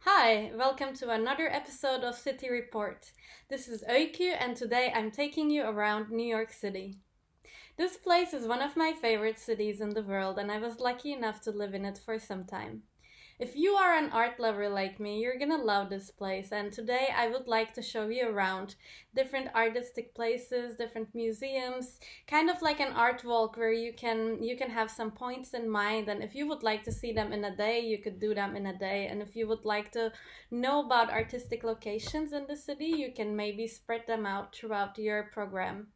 Hi, welcome to another episode of City Report. This is Oyku, and today I'm taking you around New York City. This place is one of my favorite cities in the world, and I was lucky enough to live in it for some time. If you are an art lover like me, you're gonna love this place, and today I would like to show you around different artistic places, different museums, kind of like an art walk where you can have some points in mind, and if you would like to see them in a day, you could do them in a day, and if you would like to know about artistic locations in the city, you can maybe spread them out throughout your program.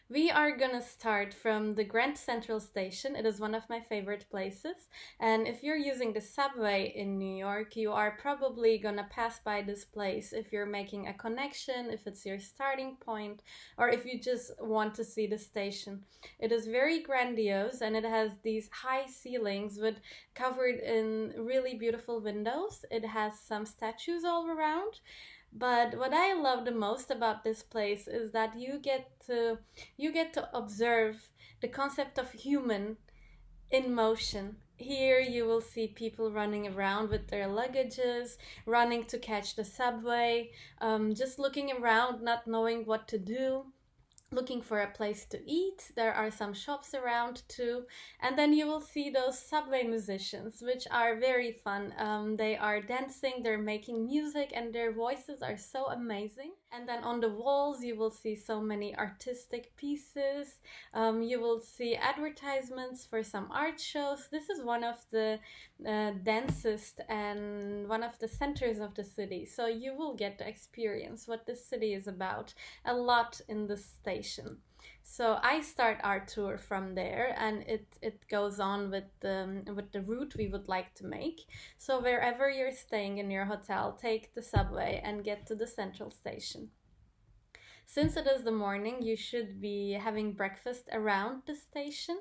We are gonna start from the Grand Central Station. It is one of my favorite places. And if you're using the subway in New York, you are probably gonna pass by this place if you're making a connection, if it's your starting point, or if you just want to see the station. It is very grandiose and it has these high ceilings with covered in really beautiful windows. It has some statues all around. But what I love the most about this place is that you get to observe the concept of human in motion. Here you will see people running around with their luggages, running to catch the subway, just looking around, not knowing what to do, looking for a place to eat. There are some shops around too. And then you will see those subway musicians, which are very fun. They are dancing, they're making music, and their voices are so amazing. And then on the walls, you will see so many artistic pieces. You will see advertisements for some art shows. This is one of the densest and one of the centers of the city. So you will get to experience what this city is about a lot in the station. So I start our tour from there, and it goes on with the route we would like to make. So wherever you're staying in your hotel, take the subway and get to the central station. Since it is the morning, you should be having breakfast around the station.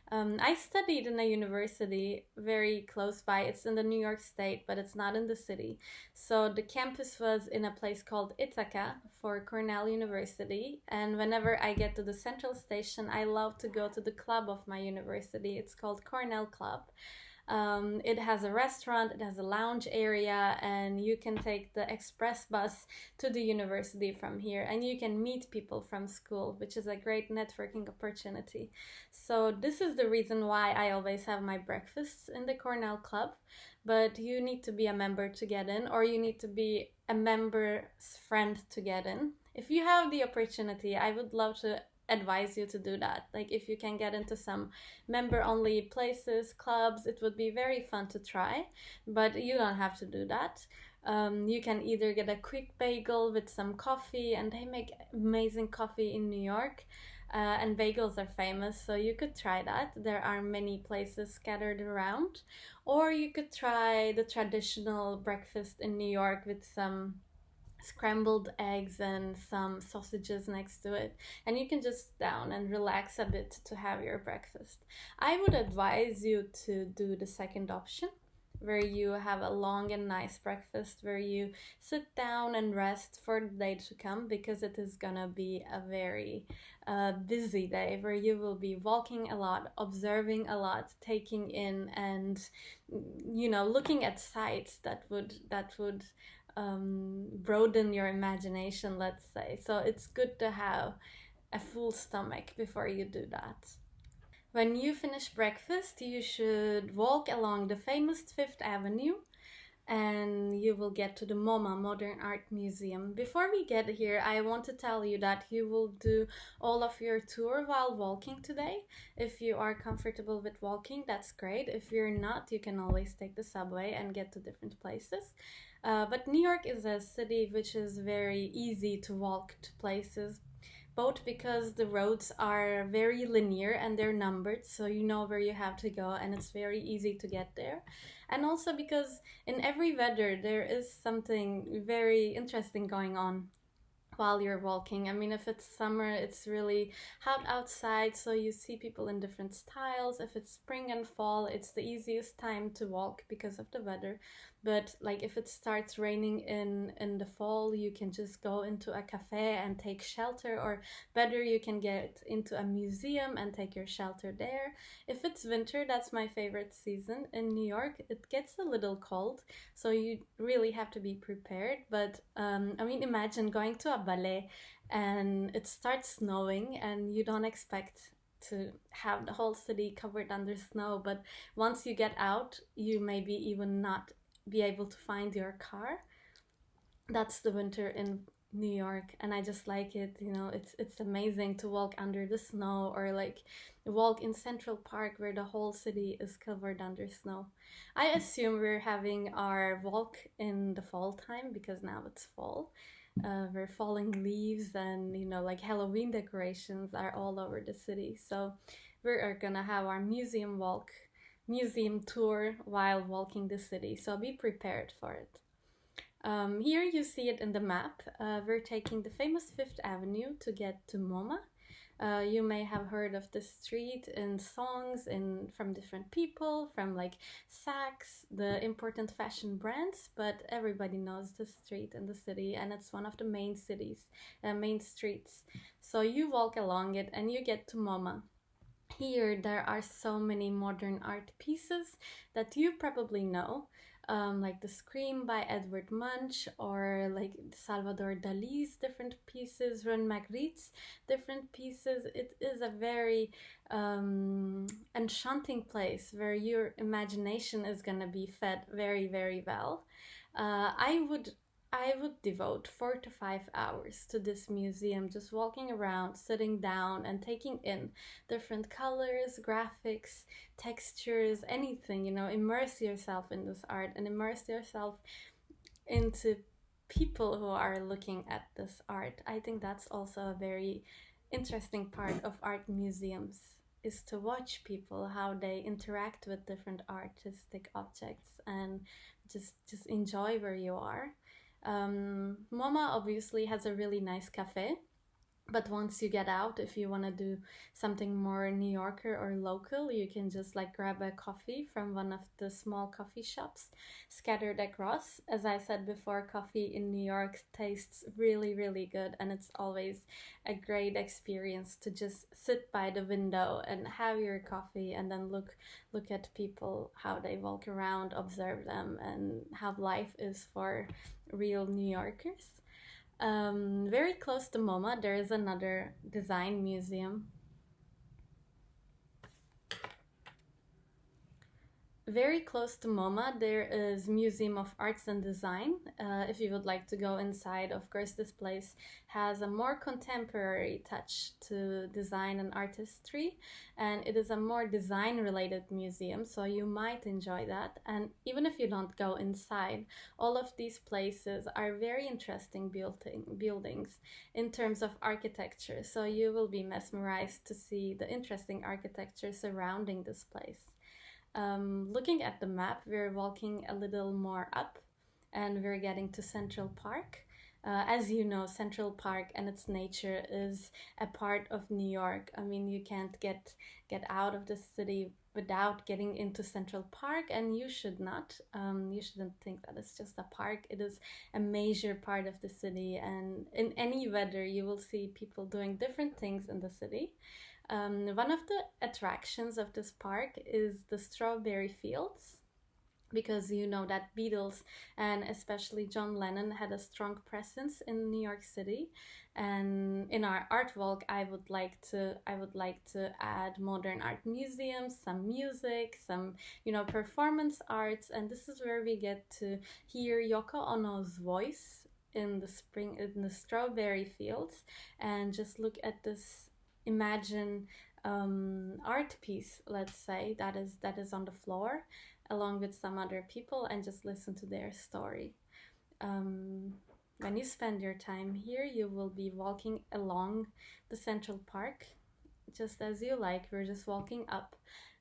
I studied in a university very close by. It's in the New York State, but it's not in the city. So the campus was in a place called Ithaca for Cornell University. And whenever I get to the central station, I love to go to the club of my university. It's called Cornell Club. It has a restaurant, it has a lounge area, and you can take the express bus to the university from here, and you can meet people from school, which is a great networking opportunity. So this is the reason why I always have my breakfasts in the Cornell Club, but you need to be a member to get in, or you need to be a member's friend to get in. If you have the opportunity, I would love to advise you to do that. Like, if you can get into some member only places, clubs, it would be very fun to try, but you don't have to do that. You can either get a quick bagel with some coffee, and they make amazing coffee in New York. And bagels are famous, so you could try that. There are many places scattered around. Or you could try the traditional breakfast in New York with some scrambled eggs and some sausages next to it, and you can just sit down and relax a bit to have your breakfast. I would advise you to do the second option, where you have a long and nice breakfast, where you sit down and rest for the day to come, because it is gonna be a very busy day where you will be walking a lot, observing a lot, taking in, and looking at sights that would broaden your imagination, let's say. So it's good to have a full stomach before you do that. When you finish breakfast, you should walk along the famous Fifth Avenue, and you will get to the MoMA Modern Art Museum. Before we get here, I want to tell you that you will do all of your tour while walking today. If you are comfortable with walking, that's great. If you're not, you can always take the subway and get to different places. But New York is a city which is very easy to walk to places, both because the roads are very linear and they're numbered, so you know where you have to go and it's very easy to get there. And also because in every weather there is something very interesting going on. while you're walking. I mean, if it's summer, it's really hot outside, so you see people in different styles. If it's spring and fall, it's the easiest time to walk because of the weather. But like if it starts raining in the fall, you can just go into a cafe and take shelter, or better, you can get into a museum and take your shelter there. If it's winter, that's my favorite season in New York. It gets a little cold, so you really have to be prepared. But I mean, imagine going to a ballet and it starts snowing and you don't expect to have the whole city covered under snow, but once you get out, you maybe even not be able to find your car. That's the winter in New York, and I just like it. You know, it's amazing to walk under the snow, or like walk in Central Park where the whole city is covered under snow. I assume we're having our walk in the fall time because now it's fall. We're falling leaves, and you know, like Halloween decorations are all over the city. So we're gonna have our museum tour while walking the city. So be prepared for it. Here you see it in the map. We're taking the famous Fifth Avenue to get to MoMA. You may have heard of this street in songs from different people, from like Saks, the important fashion brands, but everybody knows the street in the city, and it's one of the main streets. So you walk along it and you get to MoMA. Here there are so many modern art pieces that you probably know, like the Scream by Edward Munch, or like Salvador Dali's different pieces, Ron Magritte's different pieces. It is a very enchanting place where your imagination is gonna be fed very, very well. I would devote 4 to 5 hours to this museum, just walking around, sitting down, and taking in different colors, graphics, textures, anything, you know, immerse yourself in this art and immerse yourself into people who are looking at this art. I think that's also a very interesting part of art museums, is to watch people, how they interact with different artistic objects, and just enjoy where you are. MoMA obviously has a really nice cafe, but once you get out, if you want to do something more New Yorker or local, you can just like grab a coffee from one of the small coffee shops scattered across. As I said before, coffee in New York tastes really, really good, and it's always a great experience to just sit by the window and have your coffee and then look at people, how they walk around, observe them, and how life is for real New Yorkers. Very close to MoMA, there is another design museum. Very close to MoMA, there is Museum of Arts and Design. If you would like to go inside, of course, this place has a more contemporary touch to design and artistry, and it is a more design-related museum, so you might enjoy that. And even if you don't go inside, all of these places are very interesting buildings in terms of architecture, so you will be mesmerized to see the interesting architecture surrounding this place. Looking at the map, we're walking a little more up and we're getting to Central Park. As you know, Central Park and its nature is a part of New York. I mean, you can't get out of the city without getting into Central Park, and you should not. You shouldn't think that it's just a park. It is a major part of the city, and in any weather, you will see people doing different things in the city. One of the attractions of this park is the strawberry fields, because you know that Beatles and especially John Lennon had a strong presence in New York City. And in our art walk, I would like to add modern art museums, some music, some performance arts, and this is where we get to hear Yoko Ono's voice in the strawberry fields, and just look at this imagine art piece, let's say, that is on the floor along with some other people, and just listen to their story. When you spend your time here, you will be walking along the Central Park just as you like. We're just walking up.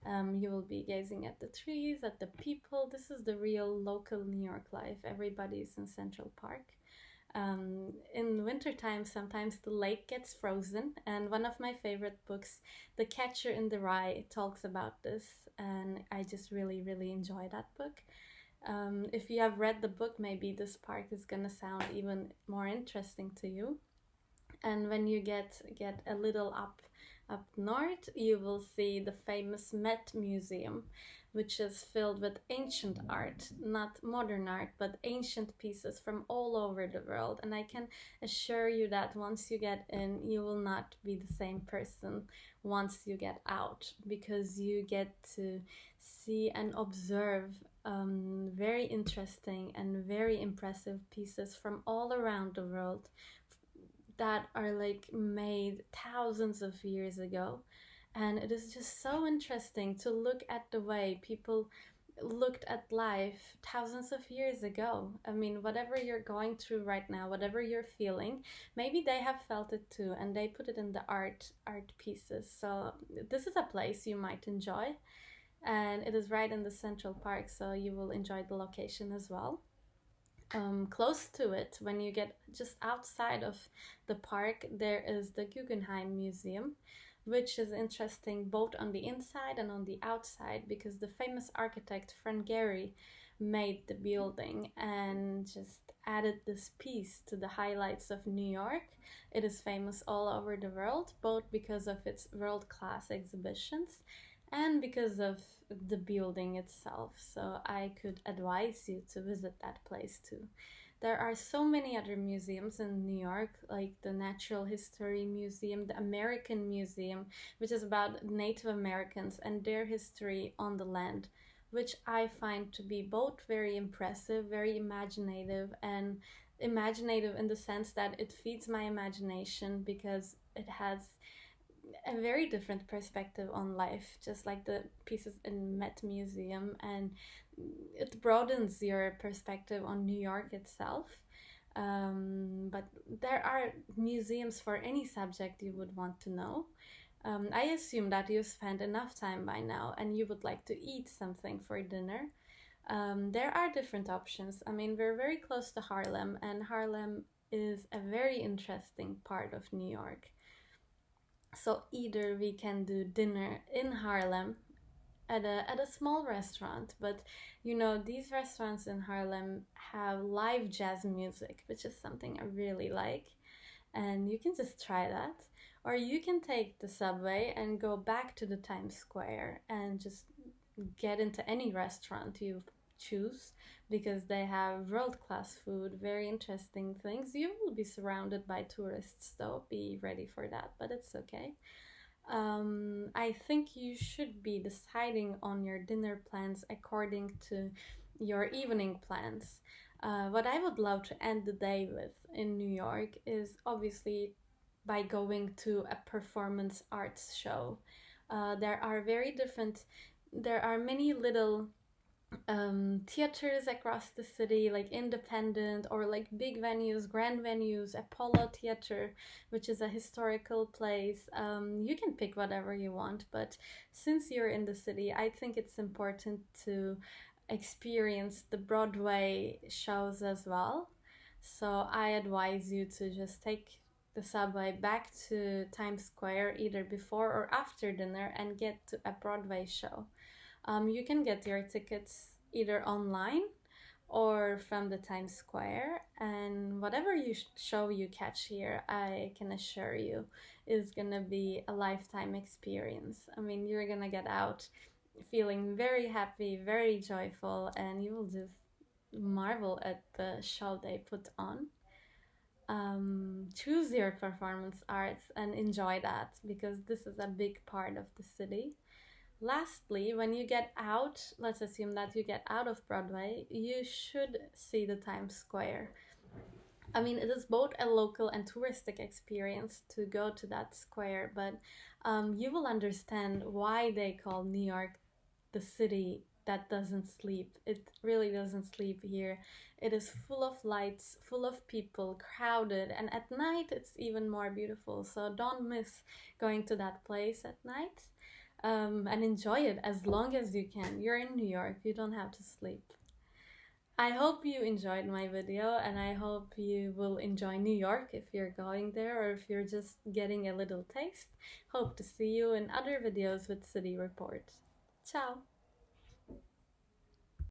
You will be gazing at the trees, at the people. This is the real local New York life. Everybody's in Central Park. In wintertime, sometimes the lake gets frozen, and one of my favorite books, The Catcher in the Rye, talks about this, and I just really, really enjoy that book. If you have read the book, maybe this park is gonna sound even more interesting to you. And when you get a little up north, you will see the famous Met Museum, which is filled with ancient art, not modern art, but ancient pieces from all over the world. And I can assure you that once you get in, you will not be the same person once you get out, because you get to see and observe very interesting and very impressive pieces from all around the world that are like made thousands of years ago. And it is just so interesting to look at the way people looked at life thousands of years ago. I mean, whatever you're going through right now, whatever you're feeling, maybe they have felt it too, and they put it in the art pieces. So this is a place you might enjoy, and it is right in the Central Park, so you will enjoy the location as well. Close to it, when you get just outside of the park, there is the Guggenheim Museum, which is interesting both on the inside and on the outside, because the famous architect Frank Gehry made the building and just added this piece to the highlights of New York. It is famous all over the world, both because of its world-class exhibitions and because of the building itself. So I could advise you to visit that place too. There are so many other museums in New York, like the Natural History Museum, the American Museum, which is about Native Americans and their history on the land, which I find to be both very impressive, very imaginative, and imaginative in the sense that it feeds my imagination because it has a very different perspective on life, just like the pieces in Met Museum, and it broadens your perspective on New York itself. But there are museums for any subject you would want to know. I assume that you've spent enough time by now and you would like to eat something for dinner. There are different options. I mean, we're very close to Harlem, and Harlem is a very interesting part of New York. So either we can do dinner in Harlem at a small restaurant, but you know, these restaurants in Harlem have live jazz music, which is something I really like, and you can just try that. Or you can take the subway and go back to the Times Square and just get into any restaurant you choose, because they have world-class food, very interesting things. You will be surrounded by tourists though, be ready for that, but it's okay. I think you should be deciding on your dinner plans according to your evening plans. What I would love to end the day with in New York is obviously by going to a performance arts show. There are many little theaters across the city, like independent or like big venues, grand venues, Apollo Theater, which is a historical place. You can pick whatever you want, but since you're in the city, I think it's important to experience the Broadway shows as well. So I advise you to just take the subway back to Times Square either before or after dinner and get to a Broadway show. You can get your tickets either online or from the Times Square, and whatever show you catch here, I can assure you is gonna be a lifetime experience. I mean, you're gonna get out feeling very happy, very joyful, and you will just marvel at the show they put on. Choose your performance arts and enjoy that, because this is a big part of the city. Lastly, when you get out, let's assume that you get out of Broadway, you should see the Times Square. I mean, it is both a local and touristic experience to go to that square, but you will understand why they call New York the city that doesn't sleep. It really doesn't sleep here. It is full of lights, full of people, crowded, and at night it's even more beautiful. So don't miss going to that place at night. And enjoy it as long as you can. You're in New York, you don't have to sleep. I hope you enjoyed my video, and I hope you will enjoy New York if you're going there or if you're just getting a little taste. Hope to see you in other videos with City Report. Ciao!